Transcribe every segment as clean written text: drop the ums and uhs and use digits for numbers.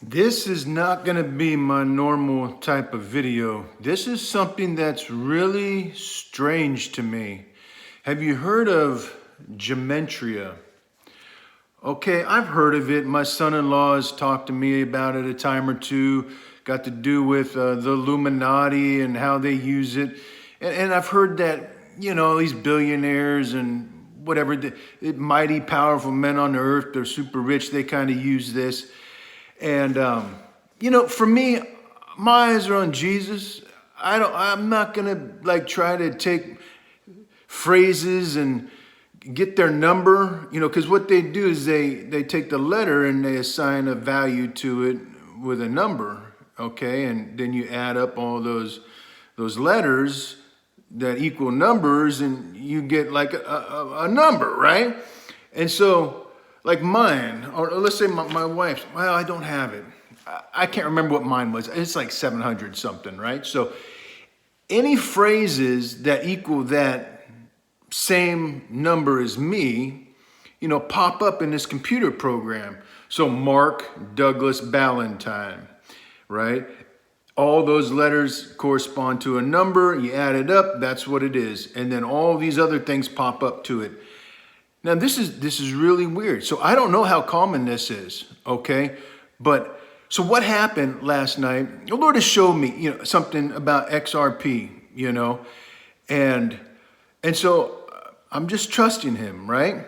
This is not going to be my normal type of video. This is something that's really strange to me. Have you heard of gementria? Okay, I've heard of it. My son-in-law has talked to me about it a time or two. Got to do with the Illuminati and how they use it. And I've heard that, these billionaires and whatever, the mighty, powerful men on earth, they're super rich, they kind of use this. And, for me, my eyes are on Jesus. I'm not going to try to take phrases and get their number, because what they do is they take the letter and they assign a value to it with a number. Okay. And then you add up all those letters that equal numbers and you get like a number, right? And so, like mine, or let's say my wife's, well, I don't have it. I can't remember what mine was. It's like 700 something, right? So any phrases that equal that same number as me, pop up in this computer program. So Mark Douglas Ballantyne, right? All those letters correspond to a number. You add it up, that's what it is. And then all these other things pop up to it. Now, this is really weird. So I don't know how common this is, okay? But so what happened last night, the Lord has showed me, something about XRP, and so I'm just trusting him, right?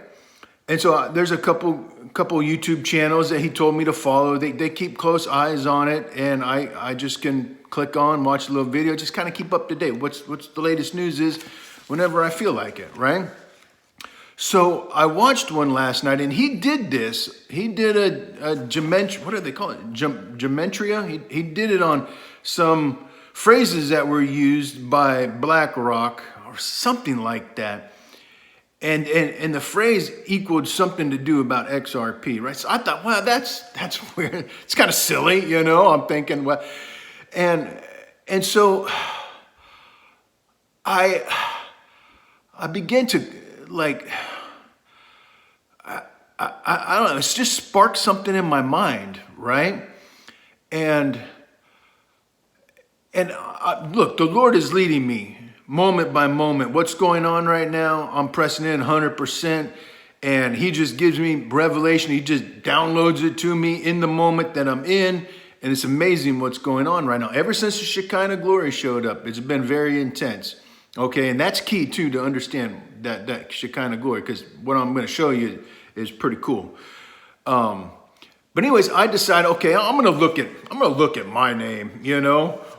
And so there's a couple YouTube channels that he told me to follow. They keep close eyes on it, and I just can click on, watch a little video, just kind of keep up to date. What's the latest news is whenever I feel like it, right? So I watched one last night, and he did this. He did a gementria. What do they call it? Gemetria. He did it on some phrases that were used by BlackRock or something like that. And the phrase equaled something to do about XRP, right? So I thought, wow, that's weird. It's kind of silly, I'm thinking, well, and so I began to I don't know, it's just sparked something in my mind, right? And look, the Lord is leading me moment by moment. What's going on right now? I'm pressing in 100%, and he just gives me revelation. He just downloads it to me in the moment that I'm in, and it's amazing what's going on right now. Ever since the Shekinah glory showed up, it's been very intense. Okay, and that's key too to understand that Shekinah glory, because what I'm going to show you is pretty cool. But anyways, I decided, okay, I'm going to look at my name.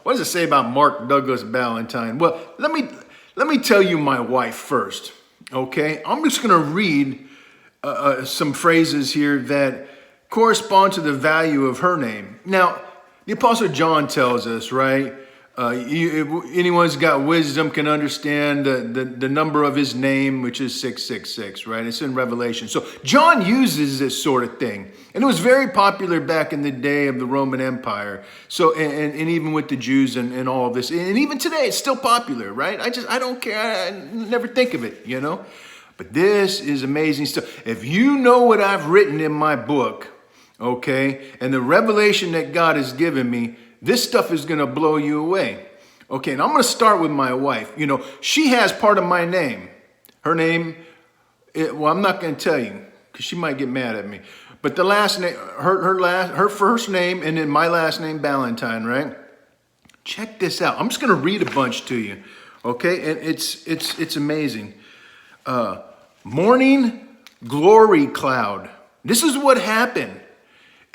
What does it say about Mark Douglas Ballantyne? Well, let me tell you my wife first. Okay, I'm just going to read some phrases here that correspond to the value of her name. Now, the Apostle John tells us, right? Anyone who's got wisdom can understand the number of his name, which is 666, right? It's in Revelation. So John uses this sort of thing. And it was very popular back in the day of the Roman Empire. So, and even with the Jews and all of this. And even today, it's still popular, right? I don't care. I never think of it, But this is amazing stuff. If you know what I've written in my book, okay, and the revelation that God has given me, this stuff is going to blow you away. Okay, and I'm going to start with my wife. She has part of my name. Her name, I'm not going to tell you because she might get mad at me. But the last name, her first name, and then my last name, Ballantyne, right? Check this out. I'm just going to read a bunch to you. Okay, and it's amazing. Morning glory cloud. This is what happened.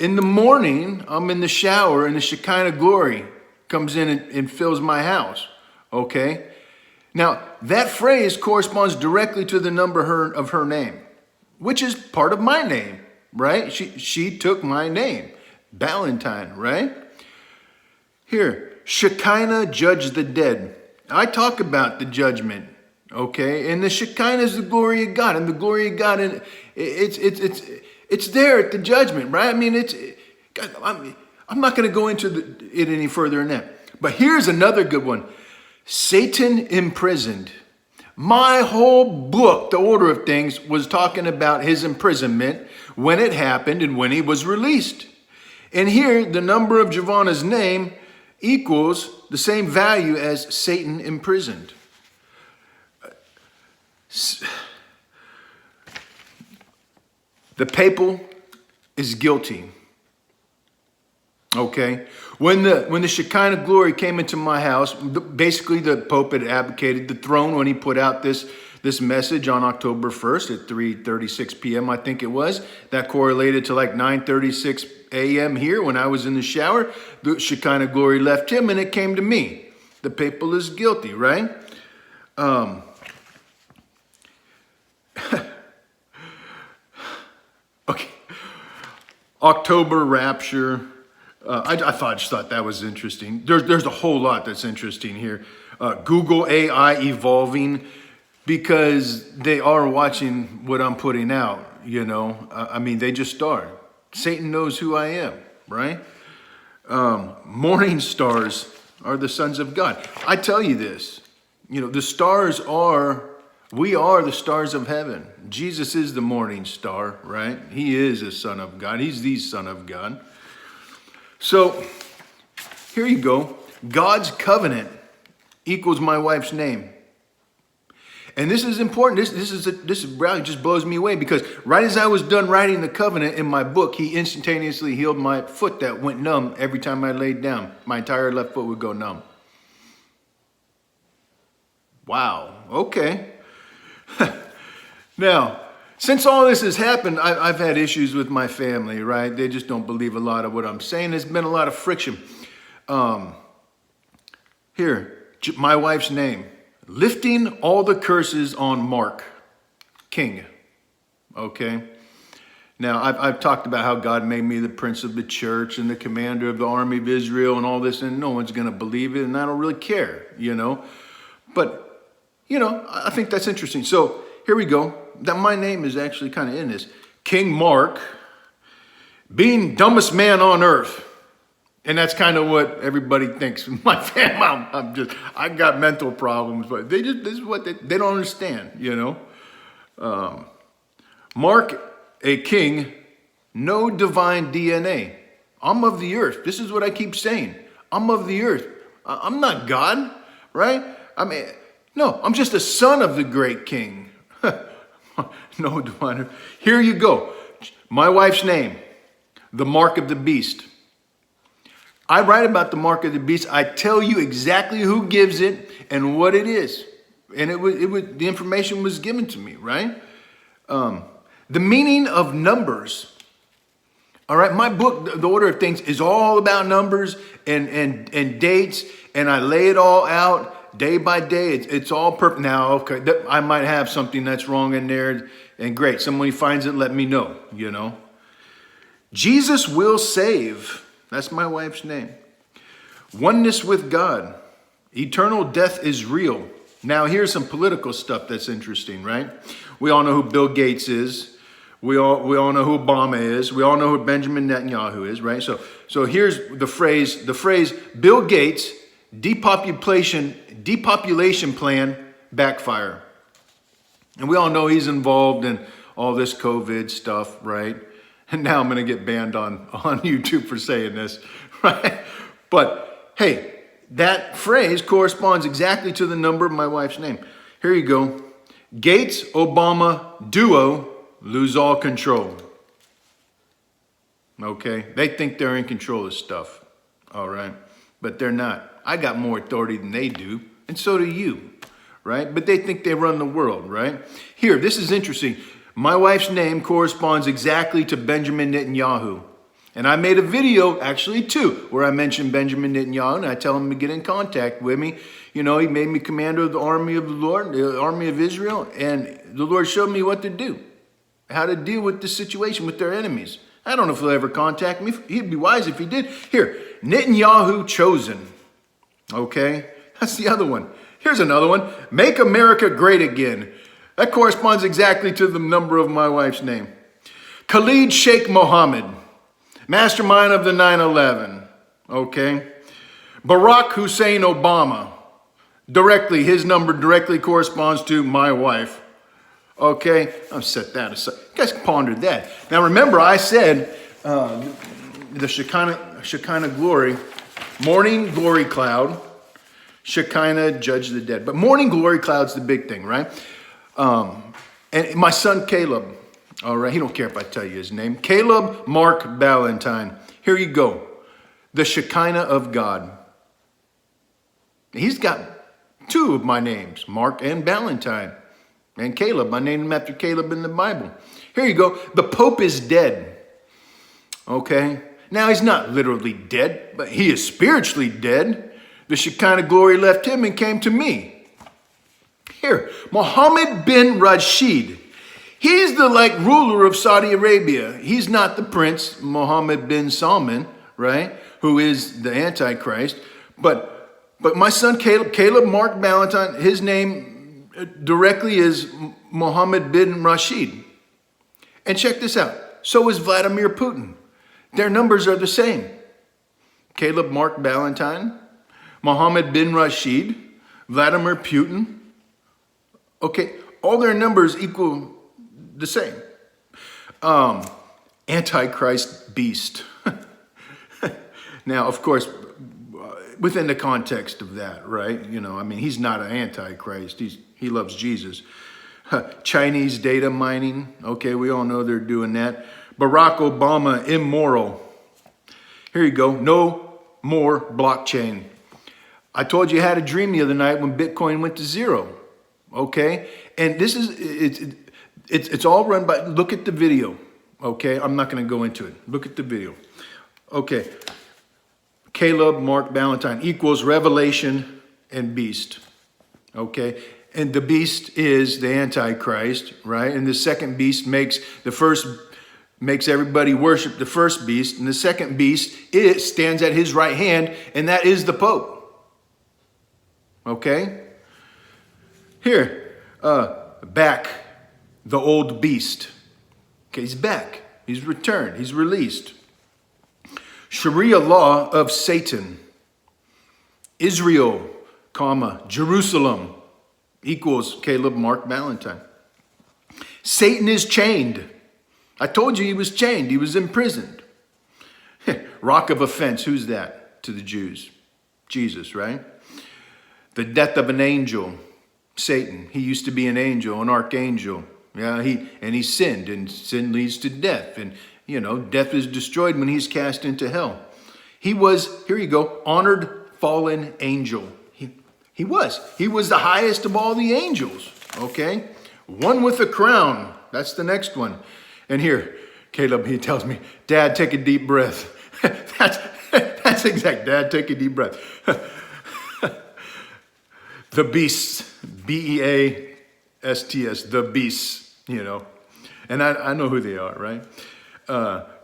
In the morning, I'm in the shower and the Shekinah glory comes in and fills my house, okay? Now, that phrase corresponds directly to the number of her name, which is part of my name, right? She took my name, Ballantyne, right? Here, Shekinah judge the dead. I talk about the judgment, okay? And the Shekinah is the glory of God, and the glory of God, and it's there at the judgment, right? I mean, I'm not going to go into it any further than that. But here's another good one. Satan imprisoned. My whole book, The Order of Things, was talking about his imprisonment, when it happened, and when he was released. And here, the number of Giovanna's name equals the same value as Satan imprisoned. The papal is guilty. Okay? When the Shekinah glory came into my house, basically the Pope had abdicated the throne when he put out this message on October 1st at 3:36 p.m., I think it was. That correlated to like 9:36 a.m. here when I was in the shower. The Shekinah glory left him and it came to me. The papal is guilty, right? Okay. October rapture. I just thought that was interesting. There's a whole lot that's interesting here. Google AI evolving because they are watching what I'm putting out, you know. I mean, they just are. Satan knows who I am, right? Morning stars are the sons of God. I tell you this, you know, we are the stars of heaven. Jesus is the morning star, right? He is a son of God. He's the son of God. So here you go. God's covenant equals my wife's name. And this is important. This really just blows me away because right as I was done writing the covenant in my book, he instantaneously healed my foot that went numb every time I laid down. My entire left foot would go numb. Wow. Okay. Now, since all this has happened, I've had issues with my family, right? They just don't believe a lot of what I'm saying. There's been a lot of friction. Here, my wife's name. Lifting all the curses on Mark, king. Okay? Now, I've talked about how God made me the prince of the church and the commander of the army of Israel and all this, and no one's going to believe it, and I don't really care, you know? But, you know, I think that's interesting. So, here we go. That my name is actually kind of in this. King Mark, being dumbest man on earth. And that's kind of what everybody thinks. My family, I got mental problems, but this is what they don't understand, you know. Mark, a king, no divine DNA. I'm of the earth. This is what I keep saying. I'm of the earth. I'm not God, right? I mean, no, I'm just a son of the great king. No divine. Here you go. My wife's name, the mark of the beast. I write about the mark of the beast. I tell you exactly who gives it and what it is. And the information was given to me, right? The meaning of numbers. All right, my book, The Order of Things, is all about numbers and dates, and I lay it all out day by day. It's all perfect. Now, okay, I might have something that's wrong in there, and great. Somebody finds it, let me know, you know. Jesus will save. That's my wife's name. Oneness with God. Eternal death is real. Now, here's some political stuff that's interesting, right? We all know who Bill Gates is. We all know who Obama is. We all know who Benjamin Netanyahu is, right? So here's the phrase Bill Gates depopulation plan backfire. And we all know he's involved in all this COVID stuff, right? And now I'm going to get banned on YouTube for saying this, right? But hey, that phrase corresponds exactly to the number of my wife's name. Here you go. Gates, Obama, duo, lose all control. Okay? They think they're in control of stuff, all right? But they're not. I got more authority than they do, and so do you, right? But they think they run the world, right? Here, this is interesting. My wife's name corresponds exactly to Benjamin Netanyahu. And I made a video, actually two, where I mentioned Benjamin Netanyahu, and I tell him to get in contact with me. You know, he made me commander of the army of the Lord, the army of Israel, and the Lord showed me what to do, how to deal with the situation with their enemies. I don't know if he'll ever contact me. He'd be wise if he did. Here, Netanyahu chosen. Okay, that's the other one. Here's another one. Make America great again. That corresponds exactly to the number of my wife's name. Khalid Sheikh Mohammed, mastermind of the 9/11. Okay. Barack Hussein Obama, his number directly corresponds to my wife. Okay, I'll set that aside. You guys pondered that. Now remember, I said the Shekinah glory, morning glory cloud, Shekinah judge the dead. But morning glory cloud's the big thing, right? And my son Caleb, all right, he don't care if I tell you his name. Caleb Mark Ballantyne. Here you go. The Shekinah of God. He's got two of my names, Mark and Ballantyne. And Caleb, I named him after Caleb in the Bible. Here you go. The Pope is dead. Okay. Now, he's not literally dead, but he is spiritually dead. The Shekinah glory left him and came to me. Here, Mohammed bin Rashid. He's the ruler of Saudi Arabia. He's not the prince, Mohammed bin Salman, right? Who is the Antichrist. But my son Caleb Mark Ballantyne, his name directly is Mohammed bin Rashid. And check this out. So is Vladimir Putin. Their numbers are the same. Caleb Mark Ballantyne, Mohammed bin Rashid, Vladimir Putin. Okay, all their numbers equal the same. Antichrist beast. Now, of course, within the context of that, right? He's not an Antichrist. He loves Jesus. Chinese data mining. Okay, we all know they're doing that. Barack Obama, immoral. Here you go. No more blockchain. I told you I had a dream the other night when Bitcoin went to zero. Okay, and this is it's all run by. Look at the video. Okay, I'm not going to go into it. Look at the video. Okay, Caleb Mark Ballantyne equals revelation and beast. Okay, and the beast is the Antichrist, right? And the second beast makes everybody worship the first beast, and the second beast, it stands at his right hand, and that is the Pope. Okay? Here, back, the old beast. Okay, he's back. He's returned. He's released. Sharia law of Satan. Israel, Jerusalem equals Caleb Mark Ballantyne. Satan is chained. I told you he was chained. He was imprisoned. Rock of offense. Who's that to the Jews? Jesus, right? The death of an angel. Satan. He used to be an angel, an archangel. Yeah, he sinned, and sin leads to death. And, death is destroyed when he's cast into hell. He was, here you go, honored fallen angel. He was the highest of all the angels. Okay? One with a crown. That's the next one. And here, Caleb, he tells me, Dad, take a deep breath. That's exact. Dad, take a deep breath. The beasts, B-E-A-S-T-S, the beasts, And I know who they are, right?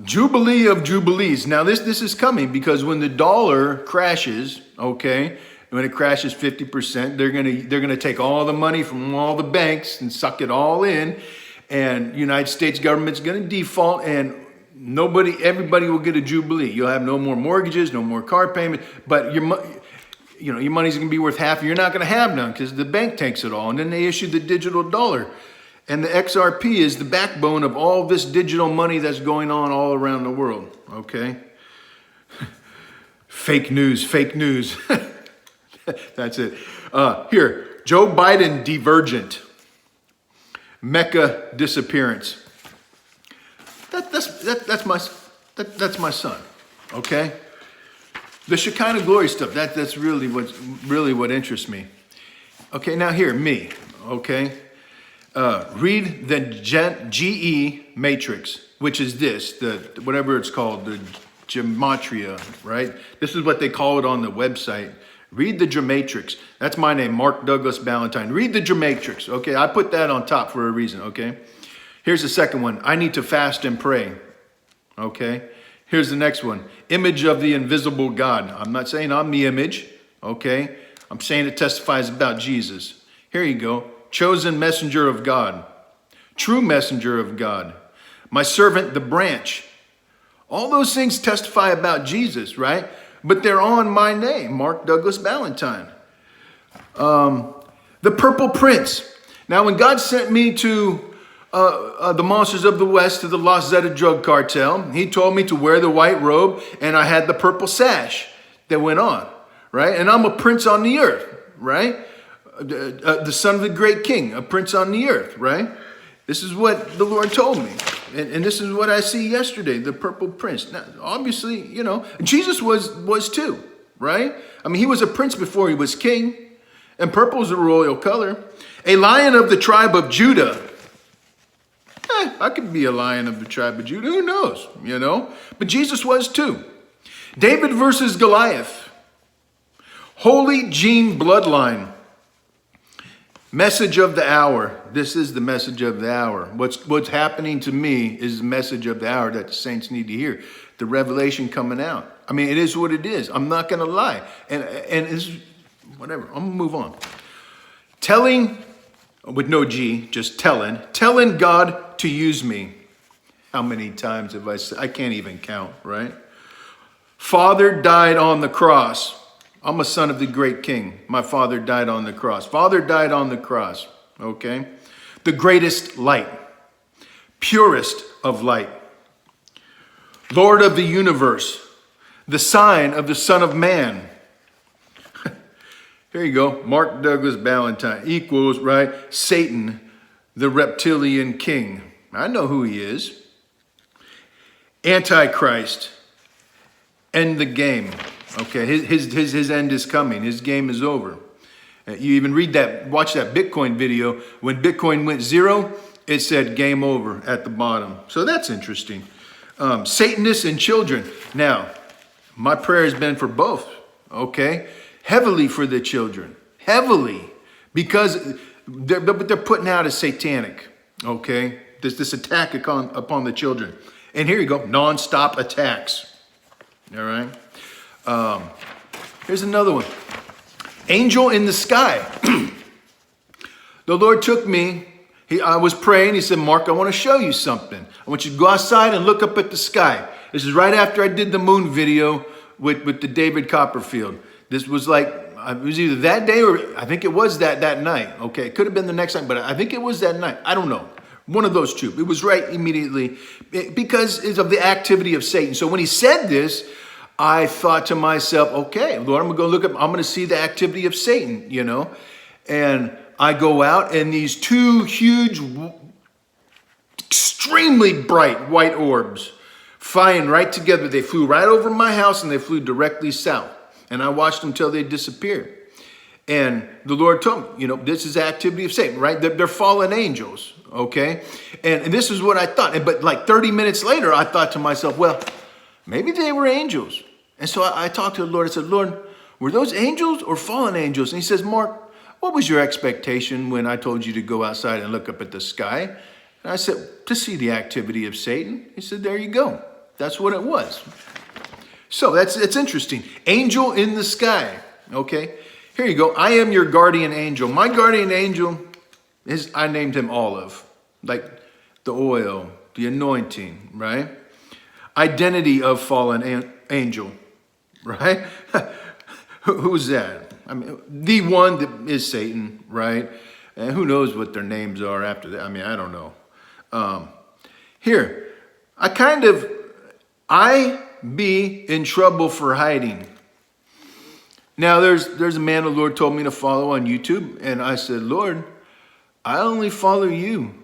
Jubilee of Jubilees. Now, this is coming because when the dollar crashes, okay, when it crashes 50%, they're gonna take all the money from all the banks and suck it all in. And United States government's going to default, and everybody will get a jubilee. You'll have no more mortgages, no more car payments, but your money's going to be worth half. You're not going to have none because the bank takes it all, and then they issue the digital dollar. And the XRP is the backbone of all this digital money that's going on all around the world. Okay, fake news. That's it. Here, Joe Biden divergent. Mecca disappearance. That's my son. Okay. The Shekinah glory stuff. That's really what interests me. Okay. Now here, me. Okay. Read the GE matrix, which is this, whatever it's called, the Gemetria, right? This is what they call it on the website. Read the Gemetrix. That's my name, Mark Douglas Ballantyne. Read the Gemetrix. Okay, I put that on top for a reason, okay? Here's the second one. I need to fast and pray. Okay? Here's the next one. Image of the invisible God. I'm not saying I'm the image, okay? I'm saying it testifies about Jesus. Here you go. Chosen messenger of God. True messenger of God. My servant, the branch. All those things testify about Jesus, right? But they're on my name, Mark Douglas Ballantyne. The Purple Prince. Now, when God sent me to the Monsters of the West to the Lost Zeta drug cartel. He told me to wear the white robe, and I had the purple sash that went on, right? And I'm a prince on the earth, right? The son of the great king, a prince on the earth, right? This is what the Lord told me. And this is what I see yesterday, the purple prince. Now, obviously, you know, Jesus was too, right? I mean, he was a prince before he was king, and purple is a royal color. A lion of the tribe of Judah. I could be a lion of the tribe of Judah. Who knows, you know? But Jesus was too. David versus Goliath. Holy Gene bloodline. Message of the hour. This is the message of the hour. What's happening to me is the message of the hour that the saints need to hear. The revelation coming out. I mean, it is what it is. I'm not going to lie. And it's whatever. I'm going to move on. Telling, with no G, just telling God to use me. How many times have I said? I can't even count, right? Father died on the cross. I'm a son of the great king. My father died on the cross. Father died on the cross, okay? The greatest light, purest of light, Lord of the universe, the sign of the Son of Man. Here you go. Mark Douglas Ballantyne equals, right? Satan, the reptilian king. I know who he is. Antichrist. End the game. Okay, his end is coming. His game is over. You even watch that Bitcoin video. When Bitcoin went zero, it said game over at the bottom. So that's interesting. Satanists and children. Now, my prayer has been for both, okay? Heavily for the children. Heavily. Because they're putting out as satanic, okay? This attack upon the children. And here you go, non-stop attacks. All right? Here's another one. Angel in the sky. The Lord took me. I was praying. He said, Mark, I want to show you something. I want you to go outside and look up at the sky. This is right after I did the moon video with the David Copperfield. This was like, it was either that day or I think it was that night. Okay, it could have been the next night, but I think it was that night. I don't know. One of those two. It was right immediately because it's of the activity of Satan. So when he said this, I thought to myself, okay, Lord, I'm going to go look up, I'm going to see the activity of Satan, you know. And I go out and these two huge, extremely bright white orbs flying right together. They flew right over my house and they flew directly south. And I watched them till they disappeared. And the Lord told me, you know, this is activity of Satan, right? They're fallen angels, okay? And this is what I thought. But like 30 minutes later, I thought to myself, well, maybe they were angels. And so I talked to the Lord. I said, Lord, were those angels or fallen angels? And he says, Mark, what was your expectation when I told you to go outside and look up at the sky? And I said, to see the activity of Satan. He said, there you go. That's what it was. So it's interesting. Angel in the sky. Okay. Here you go. I am your guardian angel. My guardian angel I named him Olive. Like the oil, the anointing, right? Identity of fallen angel, right? Who's that? I mean, the one that is Satan, right? And who knows what their names are after that? I mean, I don't know. Here, I be in trouble for hiding. Now, there's a man the Lord told me to follow on YouTube, and I said, Lord, I only follow you.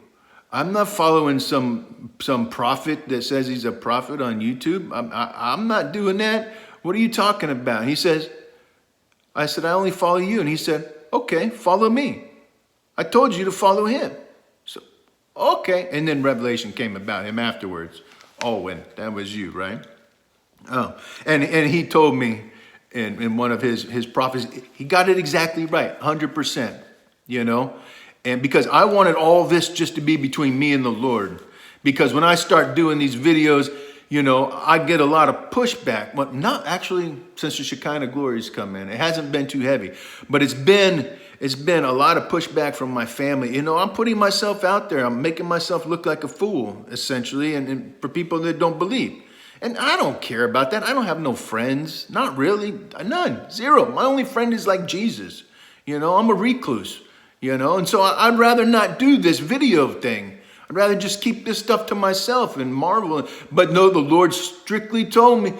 I'm not following some prophet that says he's a prophet on YouTube. I'm not doing that. What are you talking about? I said, I only follow you. And he said, okay, follow me. I told you to follow him. So, okay. And then revelation came about him afterwards. Oh, and that was you, right? Oh, and he told me in one of his prophecies, he got it exactly right, 100%, you know? And because I wanted all this just to be between me and the Lord. Because when I start doing these videos, you know, I get a lot of pushback. Well, not actually since the Shekinah glories come in. It hasn't been too heavy. But it's been a lot of pushback from my family. You know, I'm putting myself out there. I'm making myself look like a fool, essentially, and for people that don't believe. And I don't care about that. I don't have no friends. Not really. None. Zero. My only friend is like Jesus. You know, I'm a recluse. You know, and so I'd rather not do this video thing. I'd rather just keep this stuff to myself and marvel. But no, the Lord strictly told me,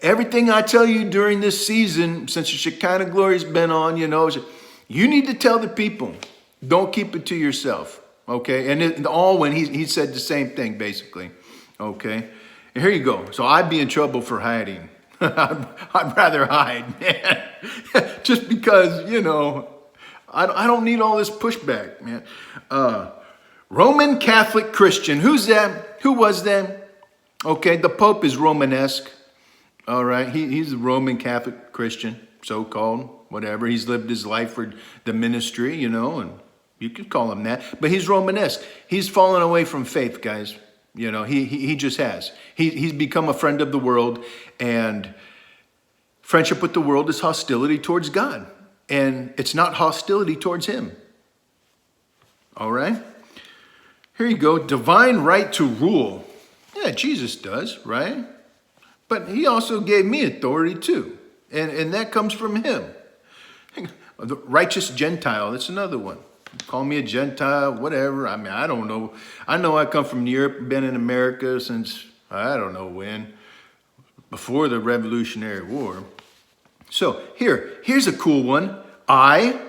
everything I tell you during this season, since the Shekinah glory's been on, you need to tell the people. Don't keep it to yourself, okay? And all when he said the same thing, basically, okay? And here you go. So I'd be in trouble for hiding. I'd rather hide, man. Just because, I don't need all this pushback, man. Roman Catholic Christian. Who's that? Who was that? Okay, the Pope is Romanesque. All right, he's a Roman Catholic Christian, so-called, whatever. He's lived his life for the ministry, and you could call him that. But he's Romanesque. He's fallen away from faith, guys. He just has. He's become a friend of the world, and friendship with the world is hostility towards God. And it's not hostility towards him. All right? Here you go. Divine right to rule. Yeah, Jesus does, right? But he also gave me authority too. And that comes from him. The righteous Gentile, that's another one. Call me a Gentile, whatever. I mean, I don't know. I know I come from Europe, been in America since, I don't know when, before the Revolutionary War. So here's a cool one. I,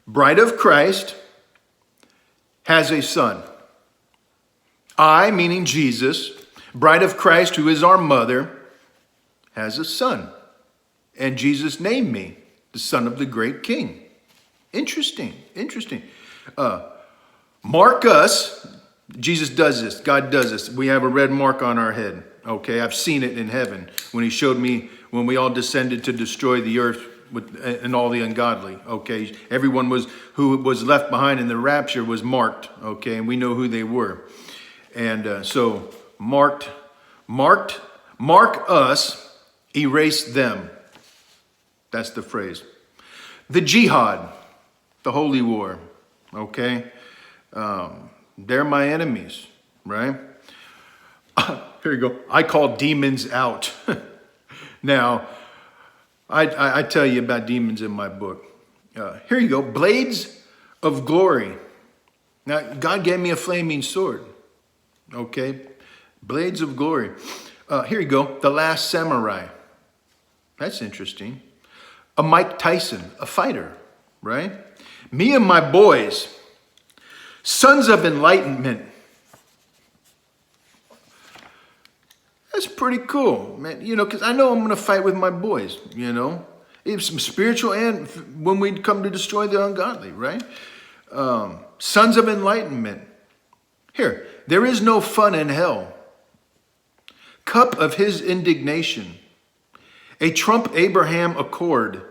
bride of Christ, has a son. I, meaning Jesus, bride of Christ, who is our mother, has a son. And Jesus named me the son of the great king. Interesting. Mark us. Jesus does this. God does this. We have a red mark on our head. Okay, I've seen it in heaven when he showed me when we all descended to destroy the earth and all the ungodly. Okay, everyone who was left behind in the rapture was marked. Okay, and we know who they were. And so mark us, erase them. That's the phrase. The jihad. The holy war, okay? They're my enemies, right? Here you go. I call demons out. Now, I tell you about demons in my book. Here you go. Blades of glory. Now, God gave me a flaming sword, okay? Blades of glory. Here you go. The Last Samurai. That's interesting. A Mike Tyson, a fighter, right? Me and my boys, sons of enlightenment. That's pretty cool, man. Because I know I'm going to fight with my boys, It's some spiritual and when we come to destroy the ungodly, right? Sons of enlightenment. Here, there is no fun in hell. Cup of his indignation. A Trump Abraham Accord.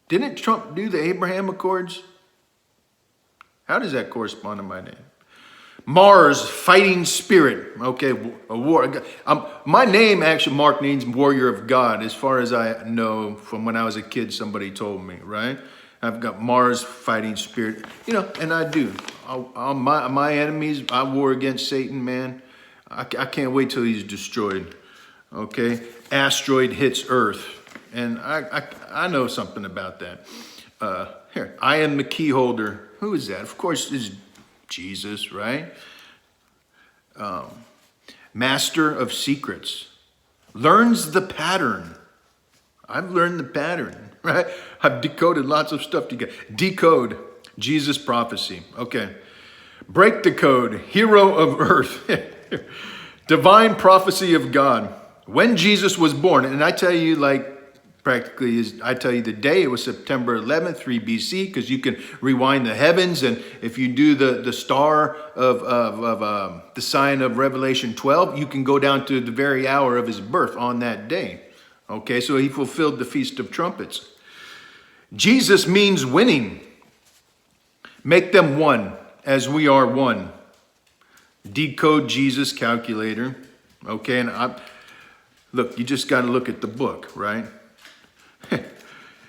Didn't Trump do the Abraham Accords? How does that correspond to my name? Mars, fighting spirit. Okay, a war. My name actually, Mark, means warrior of God, as far as I know from when I was a kid, somebody told me, right? I've got Mars, fighting spirit, and I do. My enemies, I war against Satan, man. I can't wait till he's destroyed, okay? Asteroid hits Earth. And I know something about that. Here, I am the key holder. Who is that? Of course, it's Jesus, right? Master of secrets. Learns the pattern. I've learned the pattern, right? I've decoded lots of stuff together. Decode Jesus prophecy. Okay. Break the code. Hero of earth. Divine prophecy of God. When Jesus was born, and I tell you, I tell you the day, it was September 11th, 3 BC, because you can rewind the heavens. And if you do the star of the sign of Revelation 12, you can go down to the very hour of his birth on that day. Okay, so he fulfilled the Feast of Trumpets. Jesus means winning. Make them one as we are one. Decode Jesus calculator. Okay, and look, you just got to look at the book, right?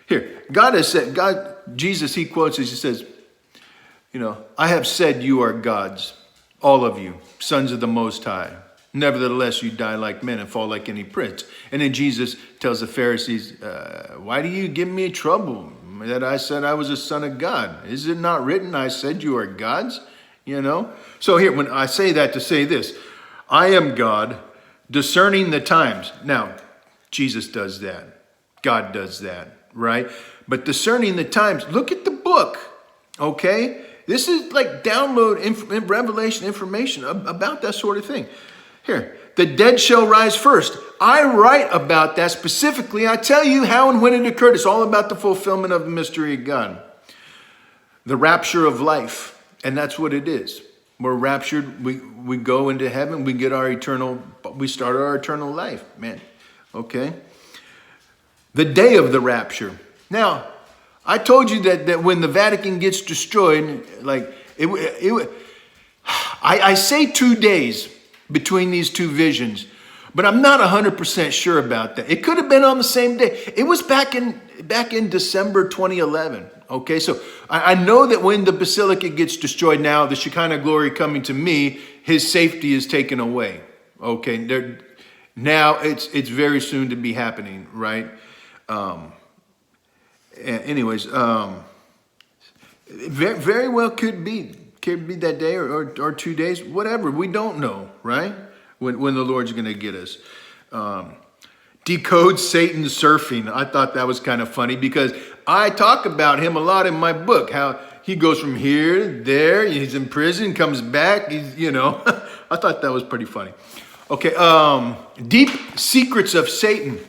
Here, God has said, Jesus, he quotes as he says, I have said you are gods, all of you, sons of the Most High. Nevertheless, you die like men and fall like any prince. And then Jesus tells the Pharisees, why do you give me trouble that I said I was a son of God? Is it not written, I said you are gods? you know? So here, when I say that to say this, I am God, discerning the times. Now, Jesus does that. God does that, right? But discerning the times, look at the book, okay? This is like download revelation information about that sort of thing. Here, the dead shall rise first. I write about that specifically. I tell you how and when it occurred. It's all about the fulfillment of the mystery of God. The rapture of life, and that's what it is. We're raptured, we go into heaven, we start our eternal life, man, okay? The day of the rapture. Now, I told you that when the Vatican gets destroyed, like, I say 2 days between these two visions, but I'm not 100% sure about that. It could have been on the same day. It was back in December 2011. Okay, so I know that when the basilica gets destroyed now, the Shekinah glory coming to me, his safety is taken away. Okay, now it's very soon to be happening, right? Anyways, very well could be that day or 2 days, whatever. We don't know, right? When the Lord's going to get us. Decode Satan surfing. I thought that was kind of funny because I talk about him a lot in my book, how he goes from here, there, he's in prison, comes back, I thought that was pretty funny. Okay, deep secrets of Satan.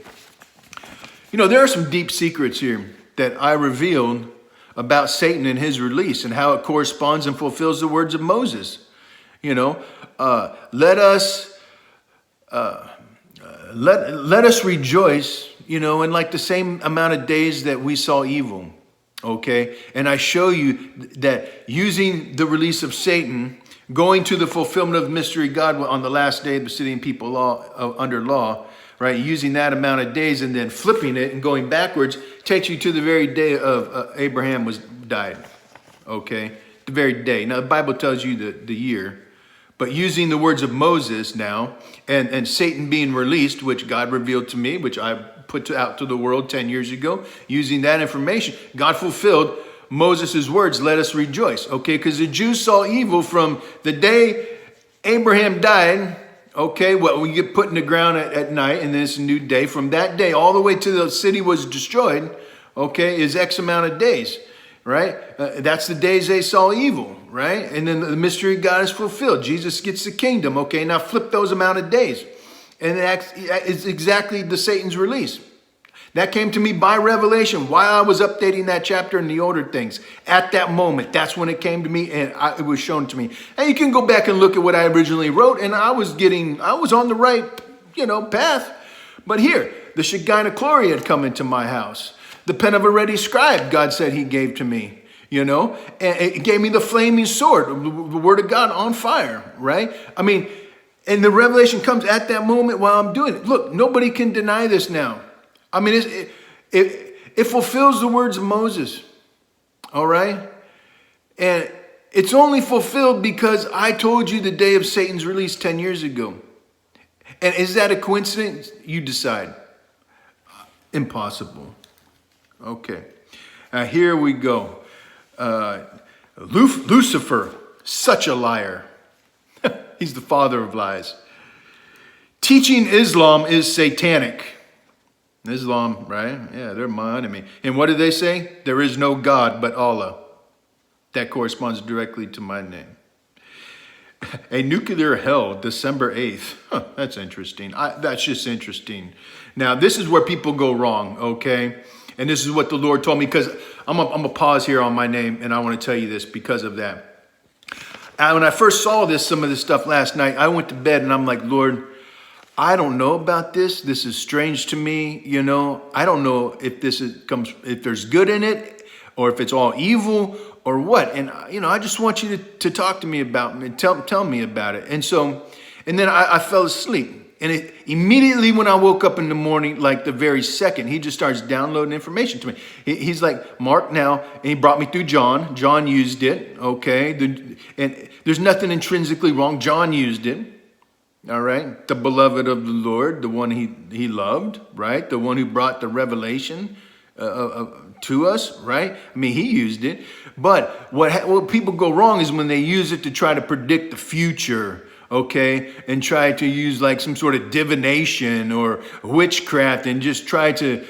There are some deep secrets here that I revealed about Satan and his release and how it corresponds and fulfills the words of Moses. Let us rejoice, in like the same amount of days that we saw evil, okay? And I show you that using the release of Satan, going to the fulfillment of the mystery of God on the last day of the city and people under law, right? Using that amount of days and then flipping it and going backwards takes you to the very day of Abraham died, okay? The very day. Now, the Bible tells you the year, but using the words of Moses now, and Satan being released, which God revealed to me, which I put out to the world 10 years ago, using that information, God fulfilled Moses' words, let us rejoice, okay? Because the Jews saw evil from the day Abraham died, okay, we get put in the ground at night, and then it's a new day. From that day all the way to the city was destroyed, okay, is X amount of days, right? That's the days they saw evil, right? And then the mystery of God is fulfilled. Jesus gets the kingdom, okay? Now flip those amount of days. And it's exactly the Satan's release. That came to me by revelation while I was updating that chapter and the older things. At that moment, that's when it came to me and it was shown to me. And you can go back and look at what I originally wrote, and I was on the right, path. But here, the Shekinah glory had come into my house. The pen of a ready scribe, God said he gave to me, and it gave me the flaming sword, the word of God on fire, right? I mean, and the revelation comes at that moment while I'm doing it. Look, nobody can deny this now. I mean, it fulfills the words of Moses, all right? And it's only fulfilled because I told you the day of Satan's release 10 years ago. And is that a coincidence? You decide. Impossible. Okay. Here we go. Lucifer, such a liar. He's the father of lies. Teaching Islam is satanic. Islam, right? Yeah, they're my enemy. And what do they say? There is no God but Allah. That corresponds directly to my name. A nuclear hell, December 8th. Huh, that's interesting. That's just interesting. Now, this is where people go wrong, okay? And this is what the Lord told me, because I'm going to pause here on my name, and I want to tell you this because of that. When I first saw some of this stuff last night, I went to bed, and I'm like, Lord, I don't know about this. This is strange to me, I don't know if if there's good in it, or if it's all evil, or what. And, I just want you to talk to me about it, tell me about it. And then I fell asleep. And immediately when I woke up in the morning, like the very second, he just starts downloading information to me. He's like, Mark, now, and he brought me through John. John used it, okay? And there's nothing intrinsically wrong. John used it, all right? The beloved of the Lord, the one he loved, right? The one who brought the revelation to us, right? I mean, he used it. But what people go wrong is when they use it to try to predict the future, okay, and try to use like some sort of divination or witchcraft and just try to,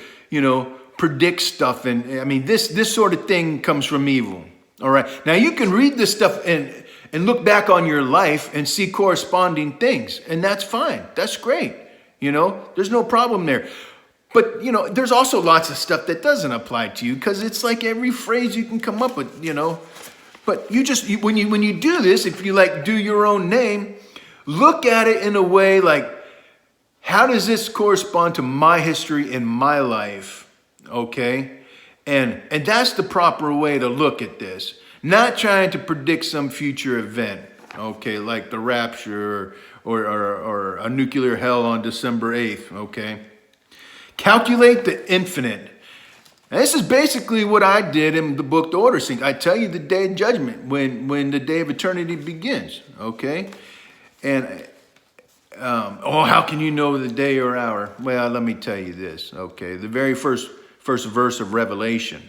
predict stuff. And I mean, this sort of thing comes from evil. All right. Now you can read this stuff and look back on your life and see corresponding things, and that's fine. That's great. There's no problem there. But, there's also lots of stuff that doesn't apply to you because it's like every phrase you can come up with, But when you do this, if you do your own name, look at it in a way like, how does this correspond to my history in my life? Okay? And that's the proper way to look at this. Not trying to predict some future event, okay, like the rapture or a nuclear hell on December 8th, okay? Calculate the infinite. And this is basically what I did in the book, The Order Sync. I tell you the day of judgment, when the day of eternity begins, okay? And, how can you know the day or hour? Well, let me tell you this, okay? The very first verse of Revelation,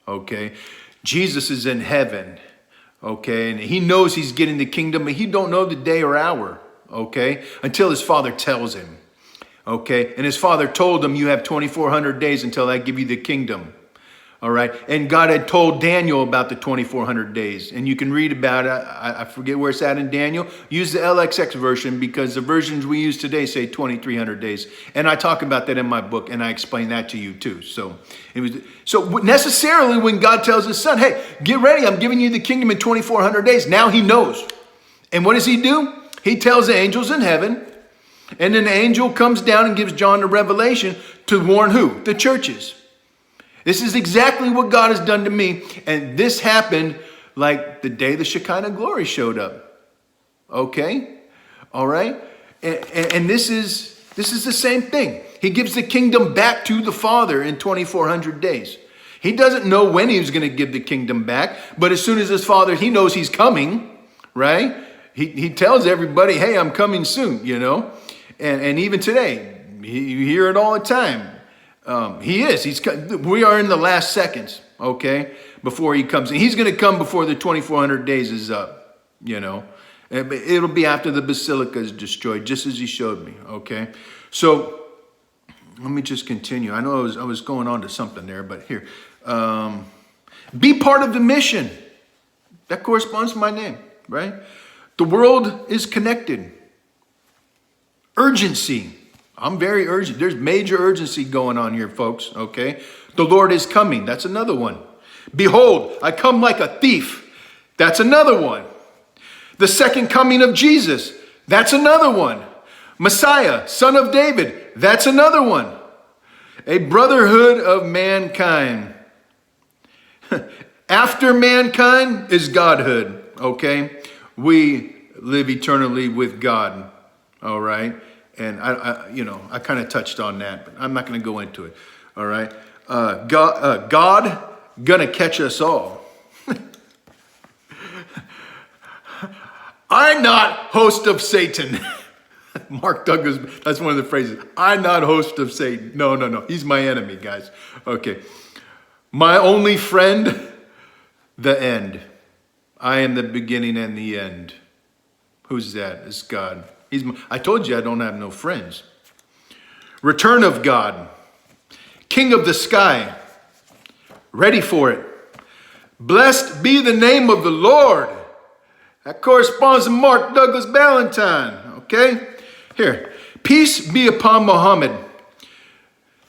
okay? Jesus is in heaven, okay? And he knows he's getting the kingdom, but he don't know the day or hour, okay? Until his Father tells him. Okay, and his Father told him, you have 2,400 days until I give you the kingdom. All right, and God had told Daniel about the 2,400 days, and you can read about it. I forget where it's at in Daniel. Use the LXX version because the versions we use today say 2,300 days, and I talk about that in my book, and I explain that to you too. So necessarily when God tells his Son, hey, get ready, I'm giving you the kingdom in 2,400 days. Now he knows, and what does he do? He tells the angels in heaven. And then the angel comes down and gives John the revelation to warn who? The churches. This is exactly what God has done to me. And this happened like the day the Shekinah glory showed up. Okay? All right? And this is the same thing. He gives the kingdom back to the Father in 2,400 days. He doesn't know when he was going to give the kingdom back. But as soon as his Father, he knows he's coming. Right? He tells everybody, hey, I'm coming soon, And even today, you hear it all the time. He is. We are in the last seconds, okay, before he comes. And he's going to come before the 2,400 days is up, It'll be after the basilica is destroyed, just as he showed me, okay? So let me just continue. I know I was going on to something there, but here. Be part of the mission. That corresponds to my name, right? The world is connected. Urgency. I'm very urgent. There's major urgency going on here, folks, okay? The Lord is coming. That's another one. Behold, I come like a thief. That's another one. The second coming of Jesus. That's another one. Messiah, son of David. That's another one. A brotherhood of mankind. After mankind is Godhood, okay? We live eternally with God. All right. And I kind of touched on that, but I'm not going to go into it. All right. God gonna catch us all. I'm not host of Satan. Mark Douglas, that's one of the phrases. I'm not host of Satan. No. He's my enemy, guys. Okay. My only friend, the end. I am the beginning and the end. Who's that? It's God. I told you I don't have no friends. Return of God. King of the sky. Ready for it. Blessed be the name of the Lord. That corresponds to Mark Douglas Ballantyne. Okay? Here. Peace be upon Muhammad.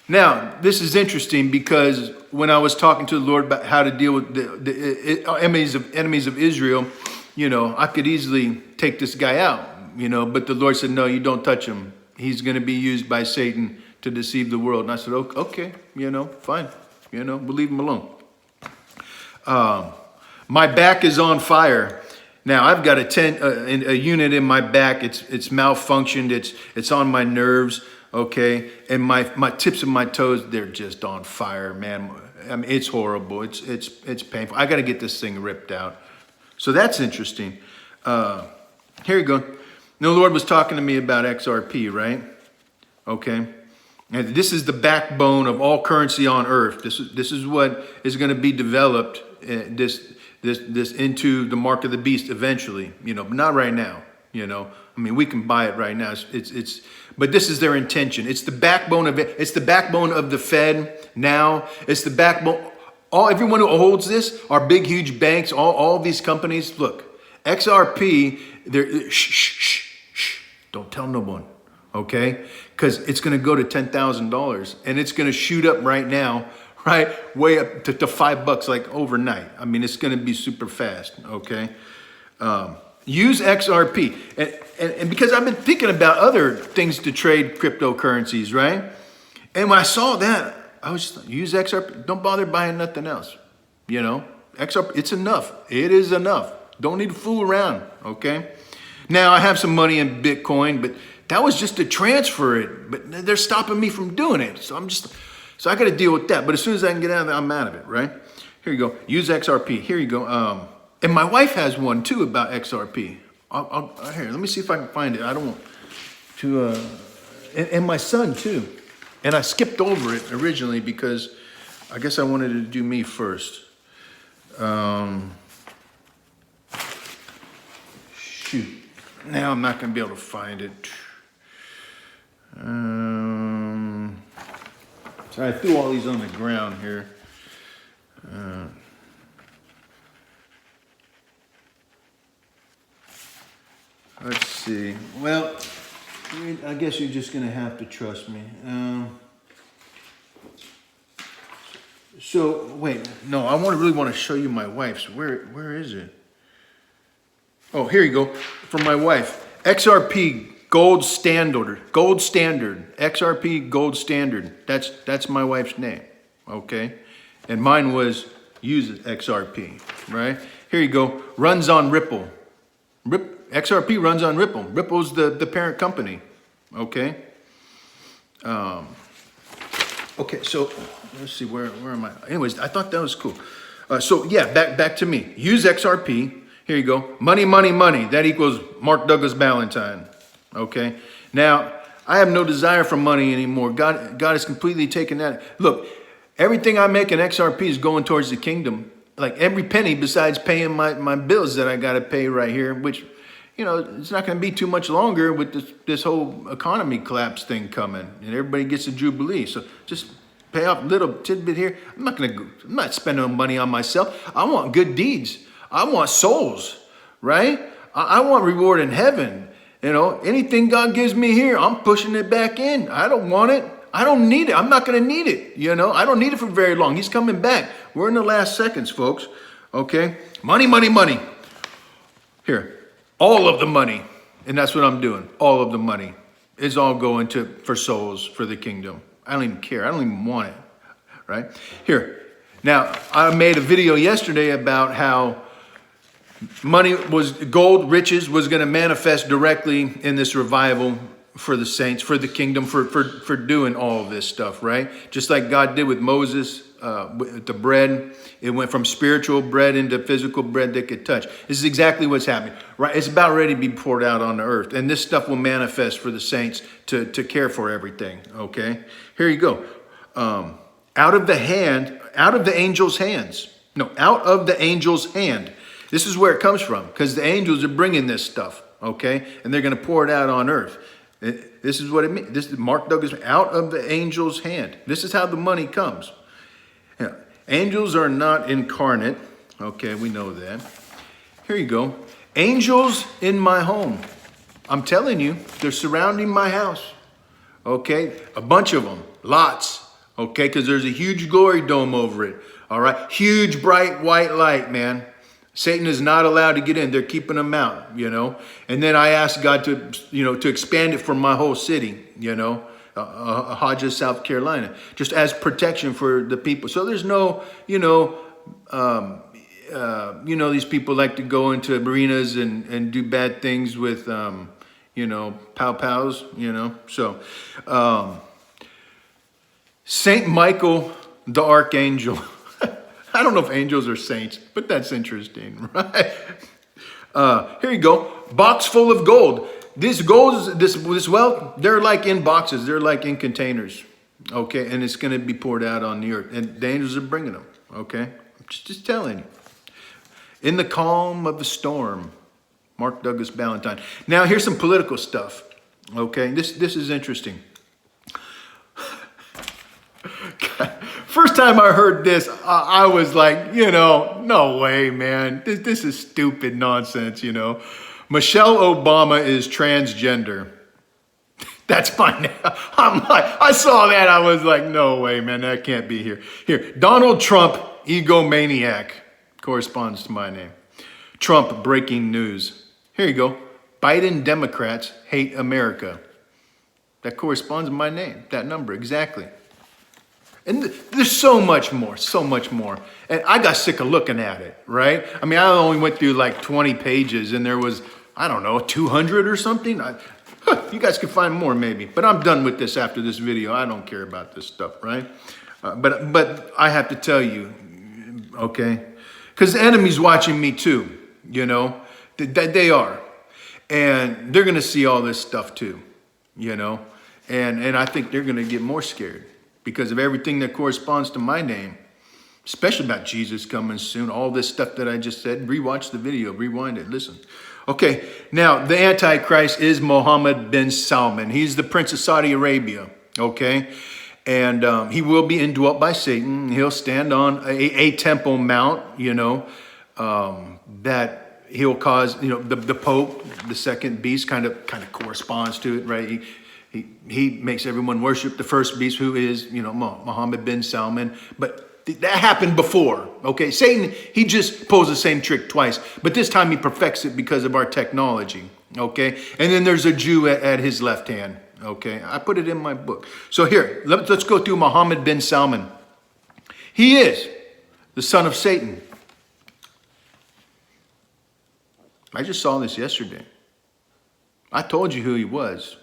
Now, this is interesting because when I was talking to the Lord about how to deal with the enemies of Israel, I could easily take this guy out. But the Lord said, no, you don't touch him. He's going to be used by Satan to deceive the world. And I said, okay, fine. We'll leave him alone. My back is on fire. Now I've got a unit in my back. It's malfunctioned. It's on my nerves. Okay. And my tips of my toes, they're just on fire, man. I mean, it's horrible. It's painful. I got to get this thing ripped out. So that's interesting. Here you go. The Lord was talking to me about XRP, right? Okay. And this is the backbone of all currency on earth. This is what is going to be developed, this into the mark of the beast eventually, but not right now, I mean, we can buy it right now. But this is their intention. It's the backbone of it. It's the backbone of the Fed now. It's the backbone. Everyone who holds this are big, huge banks, all these companies. Look, XRP, don't tell no one, okay? Because it's going to go to $10,000 and it's going to shoot up right now, right? Way up to $5 like overnight. I mean, it's going to be super fast, okay? Use XRP. And because I've been thinking about other things to trade cryptocurrencies, right? And when I saw that, I was just use XRP. Don't bother buying nothing else. XRP, it's enough. It is enough. Don't need to fool around, okay? Now, I have some money in Bitcoin, but that was just to transfer it. But they're stopping me from doing it. So I got to deal with that. But as soon as I can get out of it, I'm out of it, right? Here you go. Use XRP. Here you go. And my wife has one too about XRP. Here, let me see if I can find it. I don't want to, and my son too. And I skipped over it originally because I guess I wanted to do me first. Shoot, now I'm not gonna be able to find it. So I threw all these on the ground here. Let's see. Well, I guess you're just going to have to trust me. So, wait. No, I really want to show you my wife's. Where is it? Oh, here you go. From my wife. XRP Gold Standard. Gold Standard. XRP Gold Standard. That's my wife's name. Okay? And mine was use XRP. Right? Here you go. Runs on Ripple. XRP runs on Ripple. Ripple's the parent company. Okay. Okay. So let's see. Where am I? Anyways, I thought that was cool. So yeah, back to me. Use XRP. Here you go. Money, money, money. That equals Mark Douglas Ballantyne. Okay. Now I have no desire for money anymore. God has completely taken that. Look, everything I make in XRP is going towards the kingdom. Like every penny besides paying my bills that I got to pay right here, which, it's not going to be too much longer with this whole economy collapse thing coming, and everybody gets a jubilee. So just pay off a little tidbit here. I'm not spending money on myself. I want good deeds. I want souls, right? I want reward in heaven. Anything God gives me here, I'm pushing it back in. I don't want it. I don't need it. I'm not going to need it. I don't need it for very long. He's coming back. We're in the last seconds, folks. Okay. Money, money, money. Here. All of the money, and that's what I'm doing. All of the money is all going for souls, for the kingdom. I don't even care. I don't even want it, right? Here. Now, I made a video yesterday about how gold, riches was going to manifest directly in this revival for the saints, for the kingdom, for doing all of this stuff, right? Just like God did with Moses, with the bread. It went from spiritual bread into physical bread they could touch. This is exactly what's happening, right? It's about ready to be poured out on the earth. And this stuff will manifest for the saints to care for everything, okay? Here you go. Out of the angel's hands. No, out of the angel's hand. This is where it comes from, because the angels are bringing this stuff, okay? And they're going to pour it out on earth. This is what it means. This is Mark Douglas, out of the angel's hand. This is how the money comes. Yeah. Angels are not incarnate. Okay, we know that. Here you go. Angels in my home. I'm telling you, they're surrounding my house. Okay, a bunch of them, lots. Okay, because there's a huge glory dome over it. All right, huge bright white light, man. Satan is not allowed to get in. They're keeping them out, And then I asked God to expand it for my whole city, Hodges, South Carolina, just as protection for the people. So there's no, these people like to go into arenas and do bad things with, pow-pows, So Saint Michael, the Archangel. I don't know if angels are saints, but that's interesting, right? Here you go. Box full of gold. This gold, this wealth, they're like in boxes. They're like in containers. Okay, and it's going to be poured out on the earth. And the angels are bringing them, okay? Just telling you. In the calm of the storm, Mark Douglas Ballantyne. Now, here's some political stuff, okay? This is interesting. First time I heard this, I was like, no way, man. This is stupid nonsense, Michelle Obama is transgender. That's my name. I saw that. I was like, no way, man. That can't be here. Here, Donald Trump, egomaniac, corresponds to my name. Trump, breaking news. Here you go. Biden Democrats hate America. That corresponds to my name, that number, exactly. And there's so much more. And I got sick of looking at it, right? I mean, I only went through like 20 pages and there was, 200 or something. You guys can find more maybe, but I'm done with this after this video. I don't care about this stuff, right? But I have to tell you, okay? Because the enemy's watching me too, they are. And they're going to see all this stuff too, and I think they're going to get more scared because of everything that corresponds to my name, especially about Jesus coming soon, all this stuff that I just said. Rewatch the video, rewind it, listen. Okay, now the Antichrist is Mohammed bin Salman. He's the Prince of Saudi Arabia, okay? And he will be indwelt by Satan. He'll stand on a Temple Mount, that he'll cause, the Pope, the second beast, kind of corresponds to it, right? He makes everyone worship the first beast, who is, Mohammed bin Salman. But that happened before, okay? Satan, he just pulls the same trick twice, but this time he perfects it because of our technology, okay? And then there's a Jew at his left hand, okay? I put it in my book. So here, let's go through Mohammed bin Salman. He is the son of Satan. I just saw this yesterday. I told you who he was.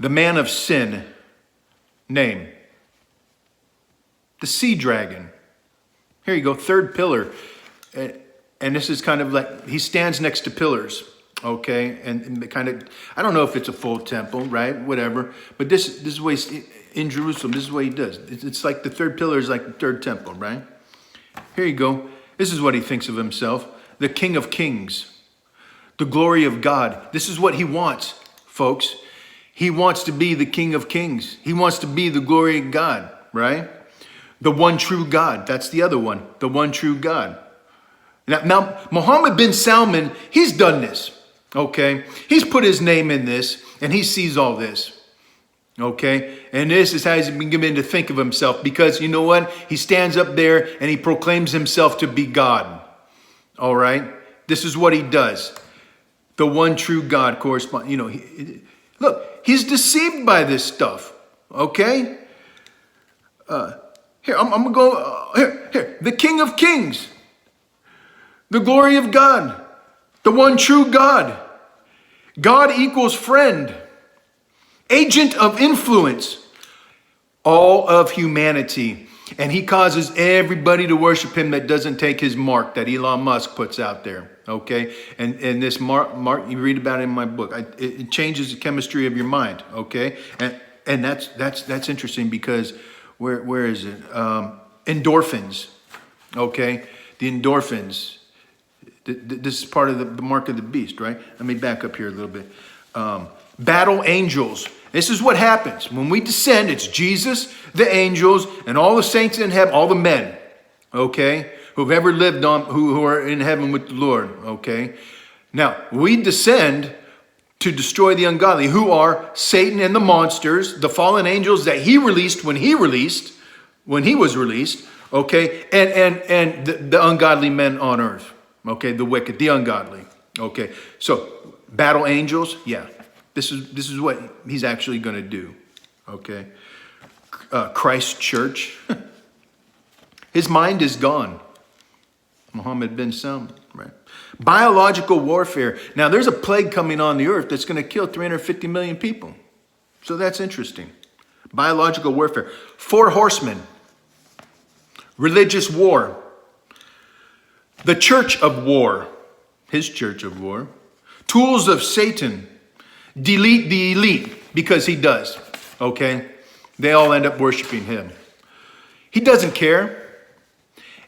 The man of sin, name. The sea dragon. Here you go, third pillar. And this is kind of like, he stands next to pillars, okay? And kind of, I don't know if it's a full temple, right? Whatever. But this is what he's, in Jerusalem, this is what he does. It's like the third pillar is like the third temple, right? Here you go. This is what he thinks of himself. The King of Kings. The glory of God. This is what he wants, folks. He wants to be the King of Kings. He wants to be the glory of God, right? The one true God. That's the other one. The one true God. Now Mohammed bin Salman, he's done this, okay? He's put his name in this, and he sees all this, okay? And this is how he's been given to think of himself, because you know what? He stands up there and he proclaims himself to be God, all right? This is what he does. The one true God corresponds, look, he's deceived by this stuff, okay? Here, I'm going to go, here. The King of Kings, the glory of God, the one true God. God equals friend, agent of influence, all of humanity. And he causes everybody to worship him that doesn't take his mark that Elon Musk puts out there. Okay, and this mark you read about it in my book. It changes the chemistry of your mind. Okay, and that's interesting because where is it? Endorphins. Okay, the endorphins. This is part of the mark of the beast, right? Let me back up here a little bit. Battle angels. This is what happens when we descend. It's Jesus, the angels, and all the saints in heaven, all the men. Okay. Who've ever lived on, who are in heaven with the Lord, okay? Now, we descend to destroy the ungodly, who are Satan and the monsters, the fallen angels that he released when he was released, okay? And the ungodly men on earth, okay? The wicked, the ungodly, okay? So, battle angels, yeah. This is what he's actually going to do, okay? Christ Church, his mind is gone. Mohammed bin Salman, right? Biological warfare. Now, there's a plague coming on the earth that's going to kill 350 million people. So that's interesting. Biological warfare. 4 horsemen. Religious war. The church of war. His church of war. Tools of Satan. Delete the elite, because he does, okay? They all end up worshiping him. He doesn't care.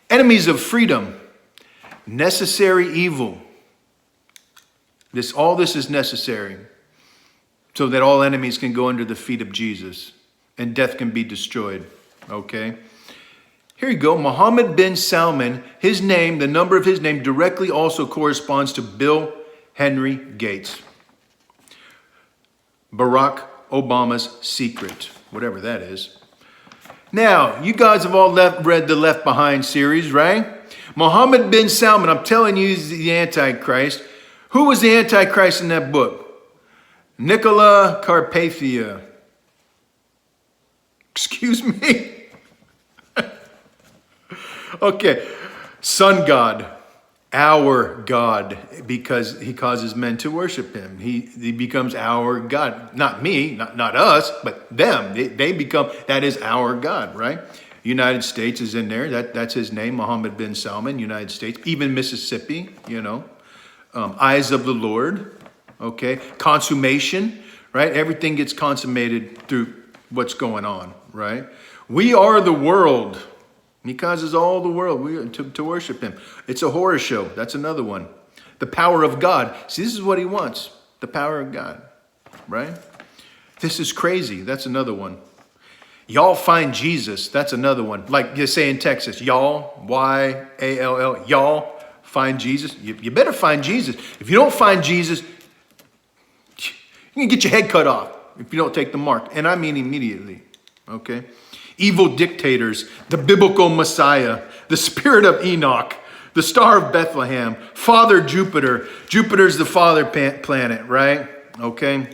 Enemies of freedom, necessary evil. All this is necessary so that all enemies can go under the feet of Jesus and death can be destroyed, okay? Here you go, Mohammed bin Salman, his name, the number of his name directly also corresponds to Bill Henry Gates. Barack Obama's secret, whatever that is. Now, you guys have all read the Left Behind series, right? Mohammed bin Salman, I'm telling you, he's the Antichrist. Who was the Antichrist in that book? Nicola Carpathia. Excuse me? Okay, sun god, our God, because he causes men to worship him. He becomes our God. Not me, not us, but them. They become, that is our God, right? United States is in there. That's his name, Mohammed bin Salman, United States. Even Mississippi, you know. Eyes of the Lord, okay? Consummation, right? Everything gets consummated through what's going on, right? We are the world. He causes all the world to worship him. It's a horror show. That's another one. The power of God. See, this is what he wants. The power of God, right? This is crazy. That's another one. Y'all find Jesus. That's another one. Like you say in Texas, y'all, Y-A-L-L, y'all find Jesus. You better find Jesus. If you don't find Jesus, you can get your head cut off if you don't take the mark. And I mean immediately, okay? Evil dictators, the biblical Messiah, the spirit of Enoch, the star of Bethlehem, Father Jupiter. Jupiter's the father planet, right? Okay.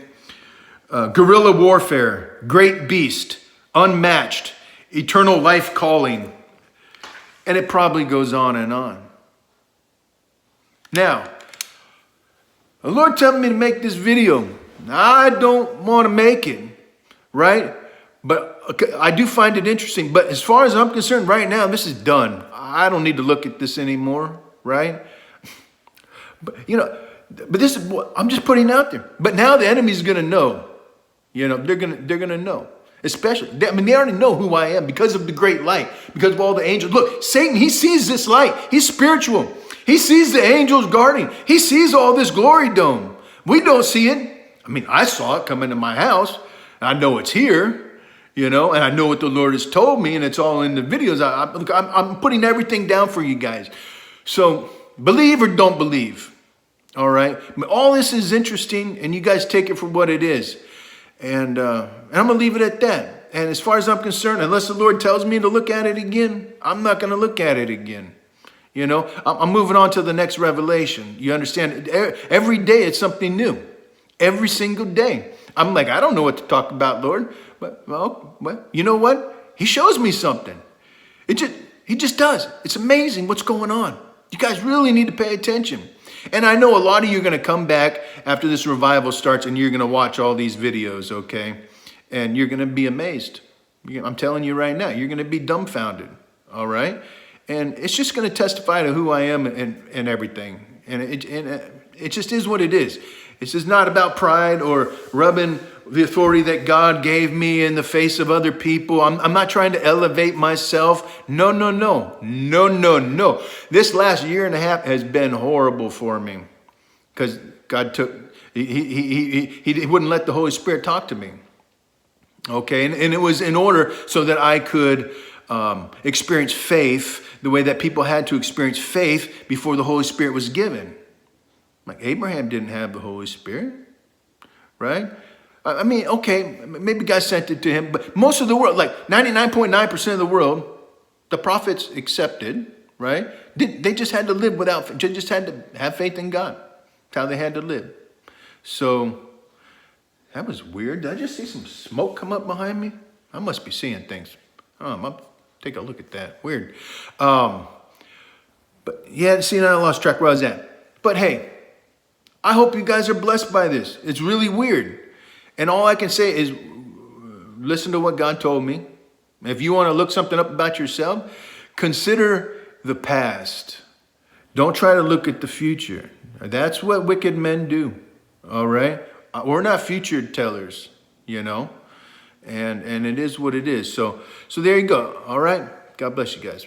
Guerrilla warfare, great beast, unmatched, eternal life calling. And it probably goes on and on. Now, the Lord told me to make this video. I don't want to make it, right? But I do find it interesting. But as far as I'm concerned, right now, this is done. I don't need to look at this anymore, right? But, you know, but this is what I'm just putting out there. But now the enemy's going to know. You know, they're going to know. Especially, they already know who I am because of the great light, because of all the angels. Look, Satan, he sees this light. He's spiritual. He sees the angels guarding. He sees all this glory dome. We don't see it. I mean, I saw it come into my house. I know it's here. You know, and I know what the Lord has told me, and it's all in the videos. I'm putting everything down for you guys. So believe or don't believe, all right? All this is interesting, and you guys take it for what it is. And I'm going to leave it at that. And as far as I'm concerned, unless the Lord tells me to look at it again, I'm not going to look at it again. You know, I'm moving on to the next revelation. You understand? Every day it's something new. Every single day. I'm like, I don't know what to talk about, Lord. But, well, you know what? He shows me something. He just does. It's amazing what's going on. You guys really need to pay attention. And I know a lot of you are going to come back after this revival starts and you're going to watch all these videos, okay? And you're going to be amazed. I'm telling you right now, you're going to be dumbfounded, all right? And it's just going to testify to who I am and everything. And it just is what it is. It's just not about pride or rubbing the authority that God gave me in the face of other people. I'm not trying to elevate myself. No. This last year and a half has been horrible for me because God he wouldn't let the Holy Spirit talk to me. Okay, and it was in order so that I could experience faith the way that people had to experience faith before the Holy Spirit was given. Like Abraham didn't have the Holy Spirit, right? I mean, okay, maybe God sent it to him, but most of the world, like 99.9% of the world, the prophets accepted, right? They just had to live without, just had to have faith in God. That's how they had to live. So that was weird. Did I just see some smoke come up behind me? I must be seeing things. I'll take a look at that. Weird. But yeah, see, now I lost track where I was at. But hey, I hope you guys are blessed by this. It's really weird. And all I can say is listen to what God told me. If you want to look something up about yourself, consider the past. Don't try to look at the future. That's what wicked men do. All right? we're not future tellers, you know, and it is what it is. So there you go. All right. God bless you guys.